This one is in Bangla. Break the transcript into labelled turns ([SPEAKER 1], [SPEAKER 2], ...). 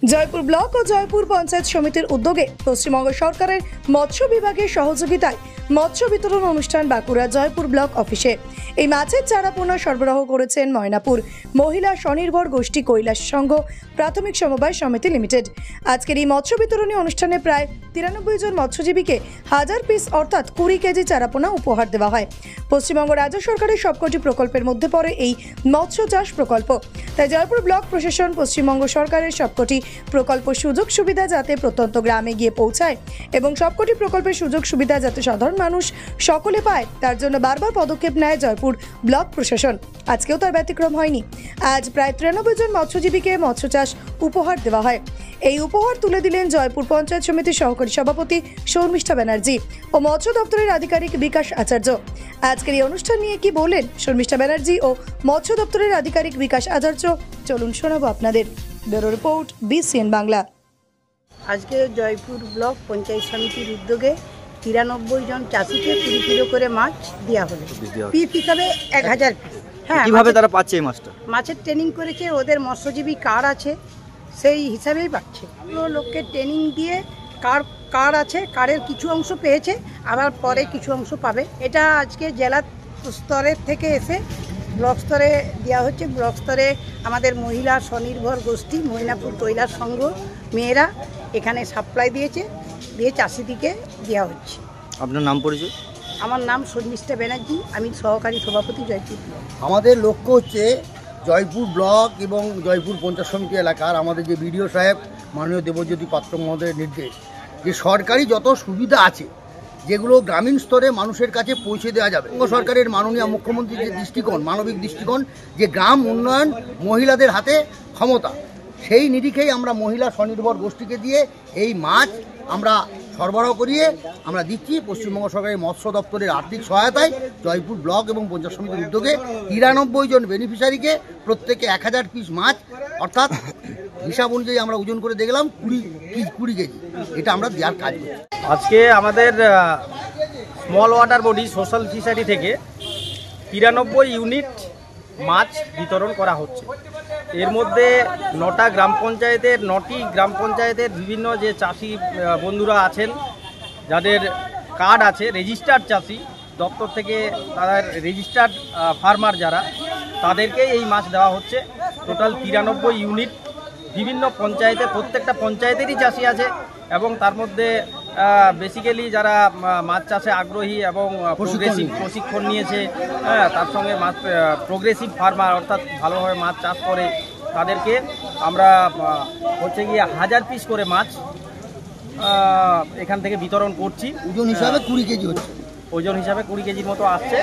[SPEAKER 1] জয়পুর ব্লক ও জয়পুর পঞ্চায়েত সমিতির উদ্যোগে পশ্চিমবঙ্গ সরকারের মৎস্য বিভাগের সহযোগিতায় মৎস্য বিতরণ অনুষ্ঠান বাঁকুড়া জয়পুর ব্লক অফিসে। এই মাছের চারা পোনা সরবরাহ করেছেন ময়নাপুর মহিলা স্বনির্ভর গোষ্ঠী কৈলাস সংঘ প্রাথমিক সমবায় সমিতি লিমিটেড। আজকের এই মৎস্য বিতরণী অনুষ্ঠানে প্রায় 93 জন মৎস্যজীবীকে 1000 পিস অর্থাৎ 20 কেজি চারাপোনা উপহার দেওয়া হয়। পশ্চিমবঙ্গ রাজ্য সরকারের সবকটি প্রকল্পের মধ্যে পড়ে এই মৎস্য চাষ প্রকল্প। তাই জয়পুর ব্লক প্রশাসন পশ্চিমবঙ্গ সরকারের সবকটি প্রকল্প সুযোগ সুবিধা যাতে প্রত্যন্ত গ্রামে গিয়ে পৌঁছায় এবং সবকটি প্রকল্পের সুযোগ সুবিধা যাতে সাধারণ মানুষ সকলে পায়, তার জন্য বারবার পদক্ষেপ নেয় জয়পুর ব্লক প্রশাসন। আজকেও তার ব্যতিক্রম হয়নি। আজ প্রায় 93 জন মৎস্যজীবীকে মৎস্য চাষ উপহার দেওয়া হয়। এই উপহার তুলে দিলেন জয়পুর পঞ্চায়েত সমিতির সহকারী সভাপতি শর্মিষ্ঠা ব্যানার্জি ও মৎস্য দপ্তরের আধিকারিক বিকাশ আচার্য। আজকের এই অনুষ্ঠান নিয়ে কি বললেন শর্মিষ্ঠা ব্যানার্জি ও মৎস্য দপ্তরের আধিকারিক বিকাশ আচার্য, চলুন শোনাবো আপনাদের। Bureau report, BCN Bangla.
[SPEAKER 2] আজকে জয়পুর ব্লক পঞ্চায়েত সমিতির উদ্যোগে 93 জন চাষিকে 20 কিলো করে মাছ দেওয়া হলো। পিস হিসাবে 1000 পিস। হ্যাঁ,
[SPEAKER 3] কিভাবে তারা পাচ্ছে এই মাছটা?
[SPEAKER 2] মাছের ট্রেনিং করেছে, ওদের মৎস্যজীবী কার্ড আছে, সেই হিসাবেই পাচ্ছে। লোককে ট্রেনিং দিয়ে কার্ড আছে, কার্ডের কিছু অংশ পেয়েছে, আবার পরে কিছু অংশ পাবে। এটা আজকে জেলা স্তরের থেকে এসে ব্লক স্তরে দেওয়া হচ্ছে। ব্লক স্তরে আমাদের মহিলা স্বনির্ভর গোষ্ঠী ময়নাপুর কৈলাস সংঘ মেয়েরা এখানে সাপ্লাই দিয়েছে, দিয়ে চাষিদিকে দেওয়া হচ্ছে।
[SPEAKER 3] আপনার নাম পরিচয়?
[SPEAKER 2] আমার নাম শর্মিষ্ঠা ব্যানার্জি, আমি সহকারী সভাপতি জয়পুর ব্লক।
[SPEAKER 4] আমাদের লক্ষ্য হচ্ছে জয়পুর ব্লক এবং জয়পুর পঞ্চায়েত সমিতি এলাকার আমাদের যে বিডিও সাহেব মাননীয় দেবজ্যোতি পাত্র মহোদয়ের নির্দেশ, যে সরকারি যত সুবিধা আছে যেগুলো গ্রামীণ স্তরে মানুষের কাছে পৌঁছে দেওয়া যাবে। সরকারের মাননীয় মুখ্যমন্ত্রীর যে দৃষ্টিকোণ, মানবিক দৃষ্টিকোণ, যে গ্রাম উন্নয়ন মহিলাদের হাতে ক্ষমতা, সেই নিরিখেই আমরা মহিলা স্বনির্ভর গোষ্ঠীকে দিয়ে এই মাছ আমরা সরবরাহ করিয়ে আমরা দিচ্ছি। পশ্চিমবঙ্গ সরকারের মৎস্য দপ্তরের আর্থিক সহায়তায় জয়পুর ব্লক এবং পঞ্চায়েত সমিতির উদ্যোগে 93 জন বেনিফিশিয়ারিকে প্রত্যেকে 1000 পিস মাছ, অর্থাৎ হিসাব অনুযায়ী আমরা ওজন করে দেখলাম 20 কেজি, এটা আমরা দেওয়ার কাজ করছি।
[SPEAKER 5] আজকে আমাদের small water body social fishery থেকে 93 ইউনিট মাছ বিতরণ করা হচ্ছে। এর মধ্যে 9টা গ্রাম পঞ্চায়েতের 9টি গ্রাম পঞ্চায়েতের বিভিন্ন যে চাষি বন্ধুরা আছেন, যাদের কার্ড আছে, রেজিস্টার্ড চাষি, দপ্তর থেকে তাদের রেজিস্টার্ড ফার্মার যারা, তাদেরকে এই মাছ দেওয়া হচ্ছে। টোটাল 93 ইউনিট বিভিন্ন পঞ্চায়েতে, প্রত্যেকটা পঞ্চায়েতেরই চাষি আছে এবং তার মধ্যে বেসিক্যালি যারা মাছ চাষে আগ্রহী এবং প্রোগ্রেসিভ প্রশিক্ষণ নিয়েছে, তার সঙ্গে মাছ প্রোগ্রেসিভ ফার্মার অর্থাৎ ভালোভাবে মাছ চাষ করে, তাদেরকে আমরা হচ্ছে গিয়ে 1000 পিস করে মাছ এখান থেকে বিতরণ করছি।
[SPEAKER 4] ওজন হিসাবে 20 কেজি হচ্ছে,
[SPEAKER 5] ওজন হিসাবে 20 কেজির মতো আসছে।